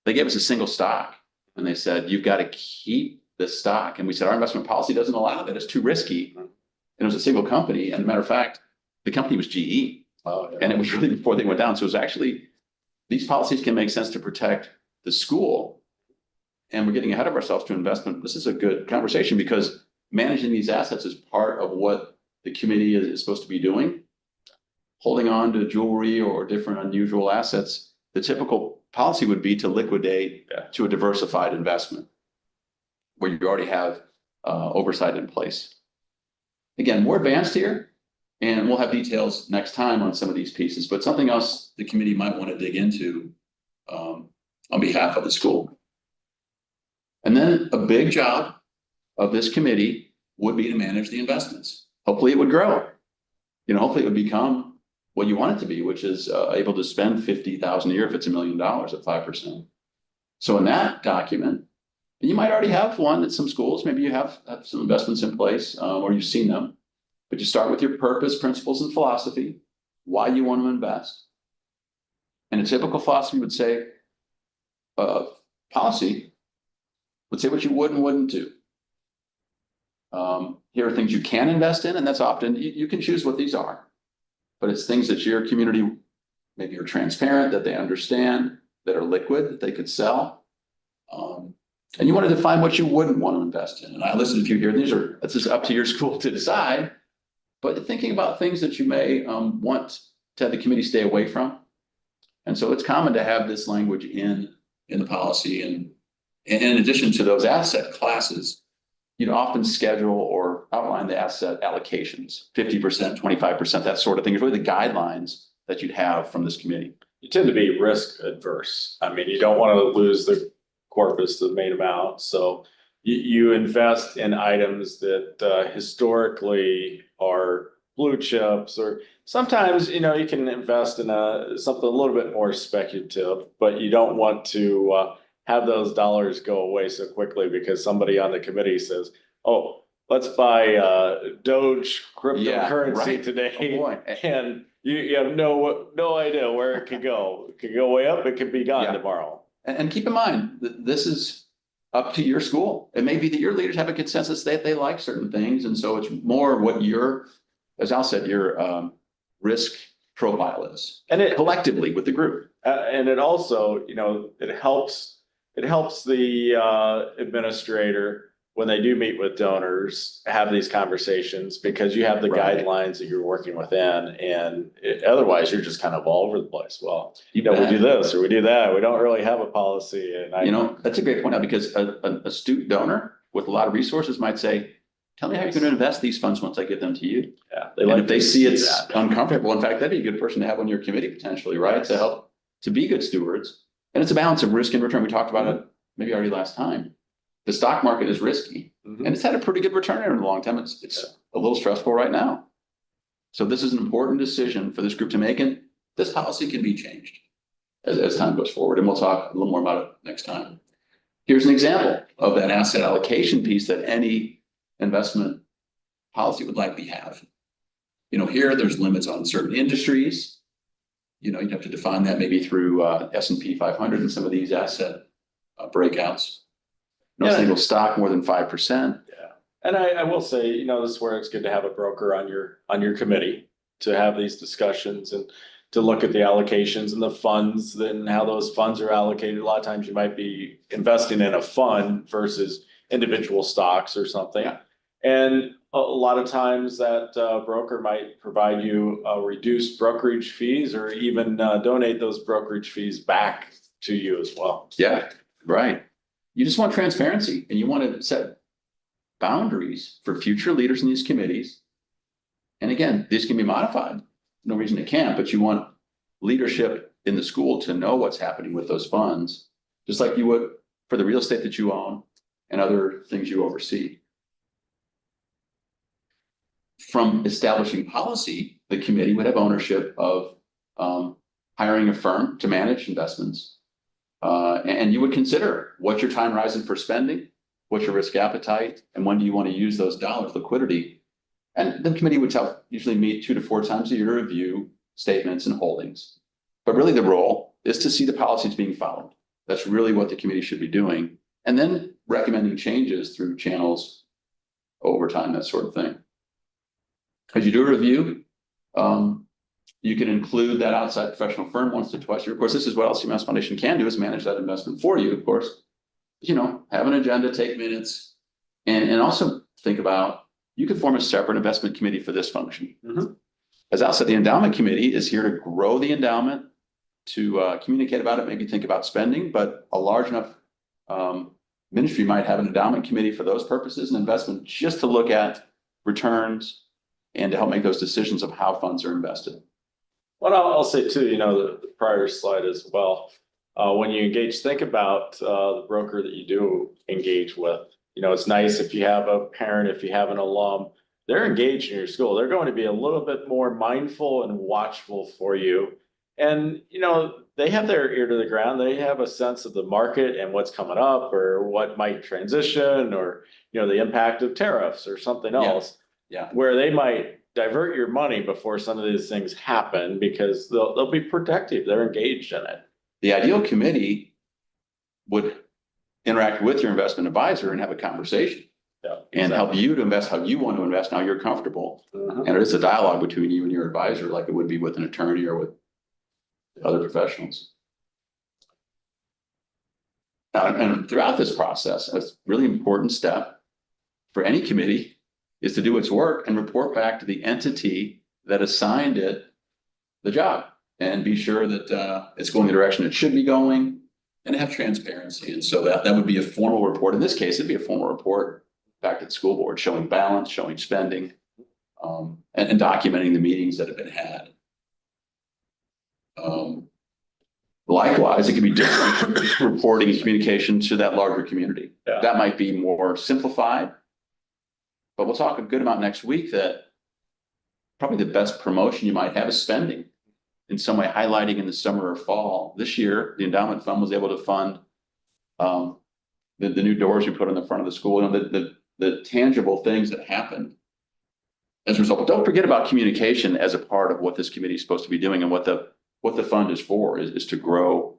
They gave us a single stock and they said, you've got to keep this stock. And we said, our investment policy doesn't allow that. It's too risky. And it was a single company. And as a matter of fact, the company was GE. Oh, yeah. And it was really before they went down. So it was actually, these policies can make sense to protect the school. And we're getting ahead of ourselves to investment. This is a good conversation because managing these assets is part of what the committee is supposed to be doing. Holding on to jewelry or different unusual assets, the typical policy would be to liquidate to a diversified investment where you already have oversight in place. Again, more advanced here, and we'll have details next time on some of these pieces, but something else the committee might want to dig into on behalf of the school. And then a big job of this committee would be to manage the investments. Hopefully it would grow. Hopefully it would become what you want it to be, which is able to spend $50,000 a year if it's $1 million at 5%. So in that document, and you might already have one at some schools, maybe you have some investments in place or you've seen them, but you start with your purpose, principles, and philosophy, why you want to invest. And a typical philosophy would say, policy would say what you would and wouldn't do. Here are things you can invest in, and that's often, you can choose what these are. But it's things that your community maybe are transparent, that they understand, that are liquid, that they could sell. And you want to define what you wouldn't want to invest in. And I listed a few here. That's just up to your school to decide. But thinking about things that you may want to have the committee stay away from. And so it's common to have this language in the policy. And in addition to those asset classes, you'd often schedule or outline the asset allocations, 50%, 25%, that sort of thing. It's really the guidelines that you'd have from this committee. You tend to be risk adverse. I mean, you don't want to lose the corpus, the main amount. So you invest in items that historically are blue chips, or sometimes, you can invest in something a little bit more speculative, but you don't want to have those dollars go away so quickly because somebody on the committee says, oh, let's buy Doge cryptocurrency today. Oh, boy. And you have no idea where it could go. It could go way up, it could be gone tomorrow. And keep in mind, this is up to your school. It may be that your leaders have a consensus that they like certain things. And so it's more what as Al said, your risk profile is. And it collectively with the group. And it also, it helps the administrator when they do meet with donors, have these conversations because you have the guidelines that you're working within, and otherwise you're just kind of all over the place. Well, we do this or we do that. We don't really have a policy. And that's a great point out because an astute donor with a lot of resources might say, tell me how you're going to invest these funds once I give them to you. Yeah. If they see it's uncomfortable, in fact, that'd be a good person to have on your committee potentially, right? To help to be good stewards. And it's a balance of risk and return. We talked about it maybe already last time. The stock market is risky and it's had a pretty good return in a long time. It's a little stressful right now. So this is an important decision for this group to make. And this policy can be changed as time goes forward. And we'll talk a little more about it next time. Here's an example of that asset allocation piece that any investment policy would likely have. Here there's limits on certain industries. You'd have to define that maybe through S&P 500 and some of these asset breakouts. No single stock more than 5%. Yeah. And I will say, this is where it's good to have a broker on your committee to have these discussions and to look at the allocations and the funds and how those funds are allocated. A lot of times you might be investing in a fund versus individual stocks or something. Yeah. And a lot of times that broker might provide you reduced brokerage fees or even donate those brokerage fees back to you as well. Yeah, right. You just want transparency and you want to set boundaries for future leaders in these committees. And again, these can be modified. No reason it can't, but you want leadership in the school to know what's happening with those funds, just like you would for the real estate that you own and other things you oversee. From establishing policy, the committee would have ownership of hiring a firm to manage investments. And you would consider what's your time horizon for spending, what's your risk appetite, and when do you want to use those dollars, liquidity, And the committee would usually meet 2 to 4 times a year to review statements and holdings. But really the role is to see the policies being followed. That's really what the committee should be doing. And then recommending changes through channels over time, that sort of thing. As you do a review, you can include that outside professional firm once or twice a year. Of course, this is what LCMS Foundation can do, is manage that investment for you, of course. Have an agenda, take minutes, and also think about, you could form a separate investment committee for this function. As Al said, the endowment committee is here to grow the endowment, to communicate about it, maybe think about spending, but a large enough ministry might have an endowment committee for those purposes, and investment just to look at returns and to help make those decisions of how funds are invested. Well, I'll say too, the prior slide as well. When you engage, think about the broker that you do engage with. It's nice if you have a parent, if you have an alum, they're engaged in your school. They're going to be a little bit more mindful and watchful for you. And, they have their ear to the ground. They have a sense of the market and what's coming up or what might transition or, the impact of tariffs or something else. Yeah. Where they might divert your money before some of these things happen because they'll be protective. They're engaged in it. The ideal committee would interact with your investment advisor and have a conversation. Yeah, and help you to invest how you want to invest, how you're comfortable. And it is a dialogue between you and your advisor, like it would be with an attorney or with other professionals. And throughout this process, a really important step for any committee is to do its work and report back to the entity that assigned it the job, and be sure that it's going the direction it should be going, and have transparency. And so that would be a formal report. In this case, it'd be a formal report back to the school board, showing balance, showing spending, and documenting the meetings that have been had. Likewise, it can be different reporting and communication to that larger community. Yeah. That might be more simplified, but we'll talk a good amount next week that probably the best promotion you might have is spending in some way, highlighting in the summer or fall. This year, the endowment fund was able to fund the new doors we put on the front of the school, the tangible things that happened as a result. But don't forget about communication as a part of what this committee is supposed to be doing, and what the fund is for, is to grow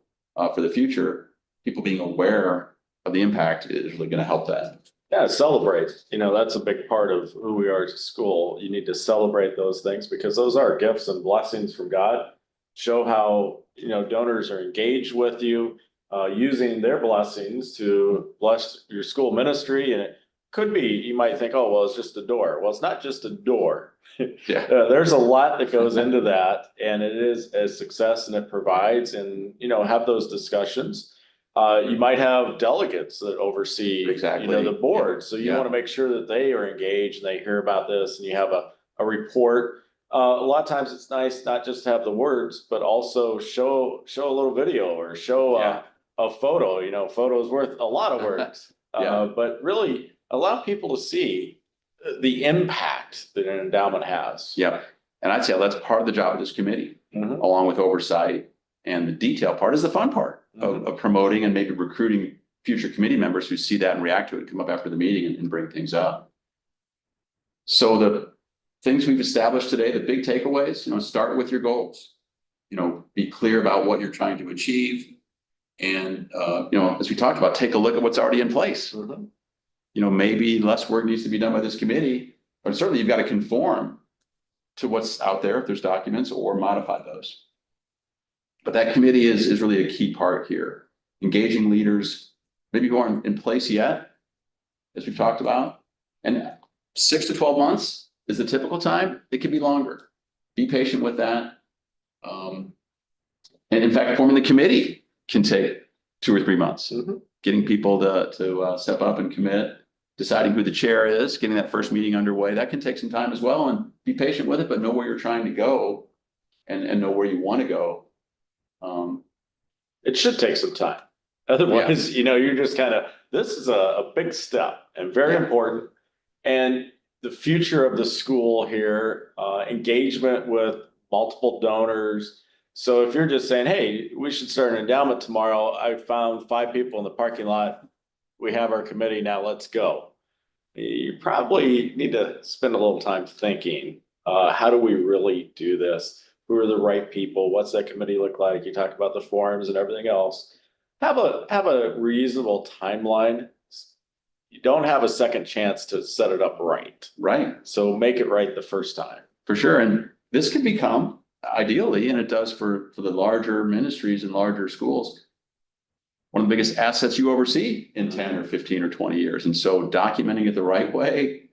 for the future. People being aware of the impact is really going to help that. Yeah, celebrate. That's a big part of who we are as a school. You need to celebrate those things because those are gifts and blessings from God. Show how, donors are engaged with you, using their blessings to bless your school ministry. And it could be, you might think, oh, well, it's just a door. Well, it's not just a door. Yeah. There's a lot that goes into that, and it is a success, and it provides, and, have those discussions. You might have delegates that oversee, Exactly. The board. So you want to make sure that they are engaged and they hear about this, and you have a report. A lot of times it's nice not just to have the words, but also show a little video or show a photo. Photo's worth a lot of words. But really allow people to see the impact that an endowment has. Yeah. And I'd say that's part of the job of this committee, along with oversight. And the detail part is the fun part of promoting and maybe recruiting future committee members who see that and react to it, come up after the meeting and bring things up. So the things we've established today, the big takeaways, start with your goals. Be clear about what you're trying to achieve. And, as we talked about, take a look at what's already in place. Maybe less work needs to be done by this committee, or certainly you've got to conform to what's out there if there's documents, or modify those. But that committee is really a key part here. Engaging leaders, maybe who aren't in place yet, as we've talked about. And 6 to 12 months is the typical time. It could be longer. Be patient with that. And in fact, forming the committee can take 2 or 3 months. Getting people to step up and commit, deciding who the chair is, getting that first meeting underway. That can take some time as well, and be patient with it, but know where you're trying to go and know where you want to go. It should take some time. Otherwise, you're just this is a big step and very important. And the future of the school here, engagement with multiple donors. So if you're just saying, hey, we should start an endowment tomorrow, I found 5 people in the parking lot. We have our committee now, let's go. you probably need to spend a little time thinking, how do we really do this? Who are the right people? What's that committee look like? You talked about the forums and everything else. Have a reasonable timeline. You don't have a second chance to set it up right. Right. So make it right the first time. For sure. And this could become ideally, and it does for the larger ministries and larger schools, one of the biggest assets you oversee in 10 or 15 or 20 years. And so documenting it the right way,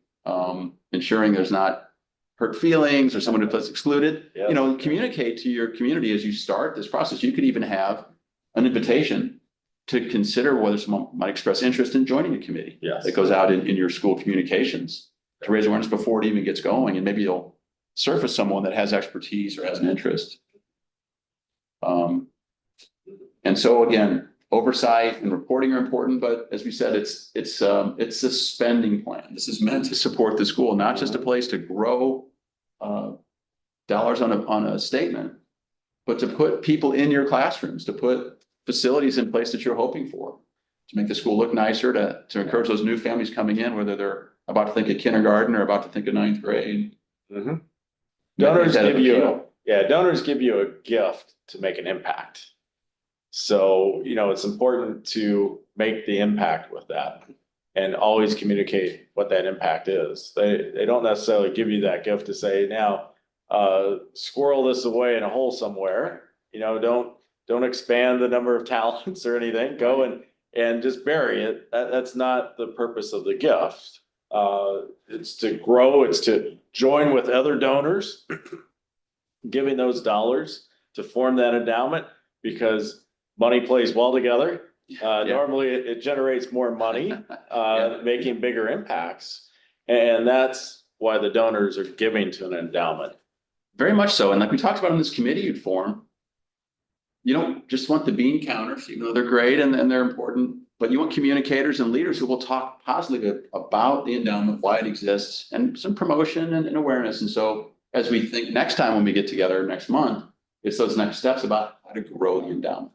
ensuring there's not hurt feelings or someone who feels excluded, Yes. you know, communicate to your community as you start this process. You could even have an invitation to consider whether someone might express interest in joining a committee. Yes. That goes out in your school communications to raise awareness before it even gets going. And maybe you'll surface someone that has expertise or has an interest. And so again, oversight and reporting are important, but as we said, it's a spending plan. This is meant to support the school, not just a place to grow dollars on a statement, but to put people in your classrooms, to put facilities in place that you're hoping for, to make the school look nicer, to encourage those new families coming in, whether they're about to think of kindergarten or about to think of ninth grade. Mm-hmm. Donors give you a gift to make an impact. So, you know, it's important to make the impact with that and always communicate what that impact is. They don't necessarily give you that gift to say, now, squirrel this away in a hole somewhere. You know, don't expand the number of talents or anything. Go and just bury it. That's not the purpose of the gift. It's to grow, it's to join with other donors, giving those dollars to form that endowment, because money plays well together. Normally it generates more money, making bigger impacts. And that's why the donors are giving to an endowment. Very much so. And like we talked about in this committee you'd form, you don't just want the bean counters, even though they're great and they're important, but you want communicators and leaders who will talk positively about the endowment, why it exists, and some promotion and awareness. And so as we think next time when we get together next month, it's those next steps about how to grow the endowment.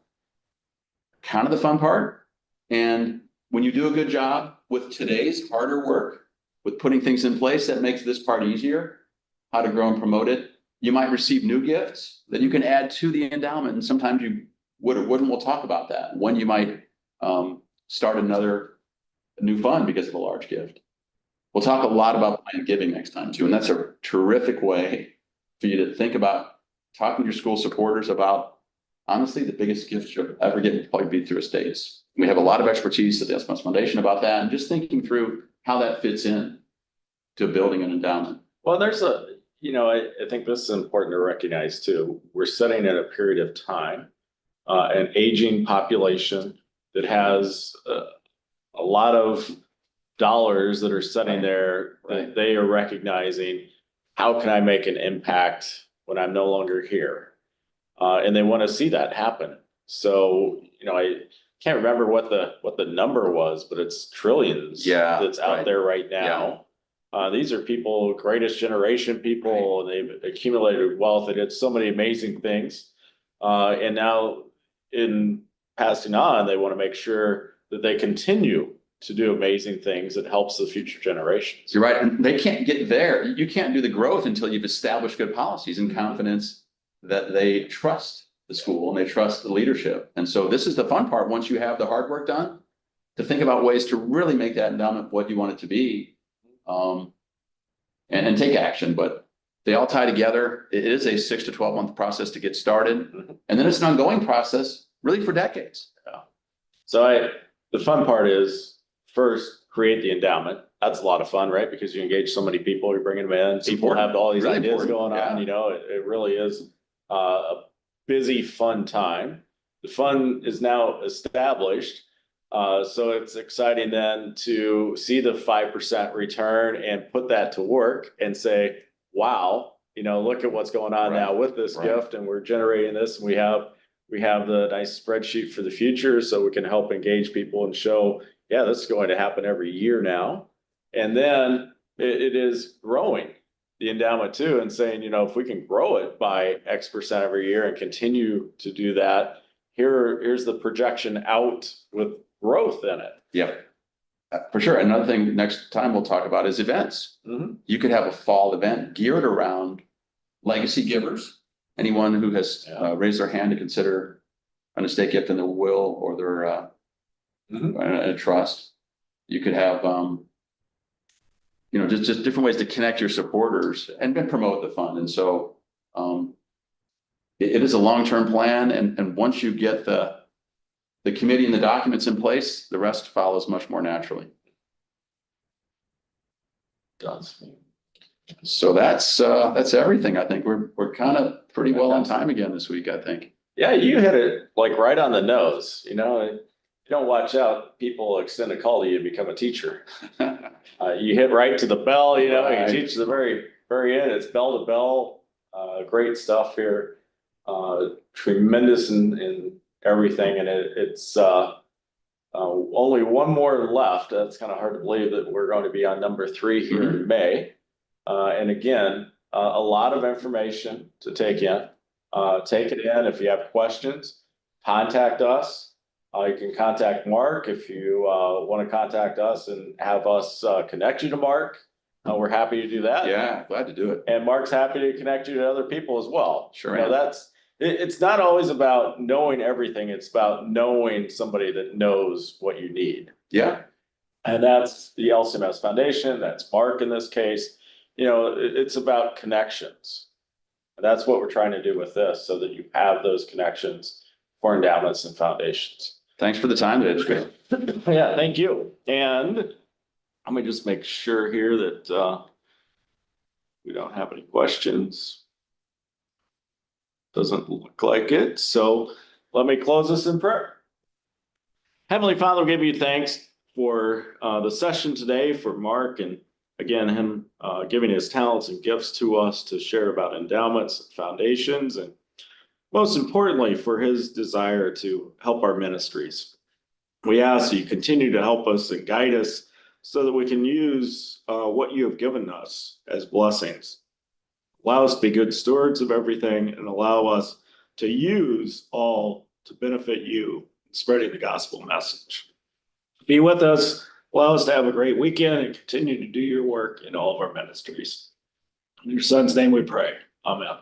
Kind of the fun part. And when you do a good job with today's harder work, with putting things in place that makes this part easier, how to grow and promote it, you might receive new gifts that you can add to the endowment. And sometimes you would or wouldn't. We'll talk about that. When you might start a new fund because of a large gift. We'll talk a lot about planned giving next time too. And that's a terrific way for you to think about talking to your school supporters about, honestly, the biggest gift you'll ever get will probably be through estates. We have a lot of expertise at the LCMS Foundation about that, and just thinking through how that fits in to building an endowment. Well, I think this is important to recognize too. We're sitting in a period of time, an aging population that has a lot of dollars that are sitting there that they are recognizing, how can I make an impact when I'm no longer here? And they want to see that happen. So, I can't remember what the number was, but it's trillions that's out there right now. These are people, greatest generation people, and they've accumulated wealth. They did so many amazing things. And now in passing on, they want to make sure that they continue to do amazing things that helps the future generations. You're right. And they can't get there. You can't do the growth until you've established good policies and confidence that they trust the school and they trust the leadership. And so this is the fun part. Once you have the hard work done, to think about ways to really make that endowment what you want it to be, and take action. But they all tie together. It is a 6 to 12 month process to get started. And then it's an ongoing process really for decades. Yeah. So the fun part is, first, create the endowment. That's a lot of fun, right? Because you engage so many people, you're bringing them in. It's people important. have all these Really ideas important. going on. It really is a busy, fun time. The fund is now established. So it's exciting then to see the 5% return and put that to work and say, wow, look at what's going on now with this gift, and we're generating this, and we have the nice spreadsheet for the future, so we can help engage people and show, this is going to happen every year now. And then it is growing the endowment too, and saying, if we can grow it by X% every year and continue to do that, here's the projection out with growth in it. Yep. For sure. Another thing next time we'll talk about is events. You could have a fall event geared around legacy givers, anyone who has raised their hand to consider an estate gift in their will or their a trust. You could have just different ways to connect your supporters and then promote the fund. And so it is a long-term plan, and once you get the committee and the documents in place, the rest follows much more naturally. Does. So that's everything. I think we're kind of pretty well on time again this week, I think. Yeah, you hit it like right on the nose. You know, if you don't watch out, people extend a call to you and become a teacher. You hit right to the bell, you know, Right. you teach the very end. It's bell to bell. Great stuff here. Tremendous in everything, and it's only one more left. That's kind of hard to believe that we're going to be on number 3 here in May. And again, a lot of information to take in. Take it in. If you have questions, contact us. You can contact Mark if you want to contact us and have us connect you to Mark. We're happy to do that. Yeah, glad to do it. And Mark's happy to connect you to other people as well. Sure. You know, it's not always about knowing everything. It's about knowing somebody that knows what you need. Yeah. And that's the LCMS Foundation. That's Mark in this case. You know, it's about connections. And that's what we're trying to do with this, so that you have those connections for endowments and foundations. Thanks for the time today. It's great. Yeah, thank you. And let me just make sure here that we don't have any questions. Doesn't look like it. So let me close this in prayer. Heavenly Father, we give you thanks for the session today, for Mark, and again, him giving his talents and gifts to us to share about endowments and foundations, and most importantly, for his desire to help our ministries. We ask that you continue to help us and guide us so that we can use what you have given us as blessings. Allow us to be good stewards of everything, and allow us to use all to benefit you in spreading the gospel message. Be with us. Allow us to have a great weekend and continue to do your work in all of our ministries. In your son's name we pray. Amen.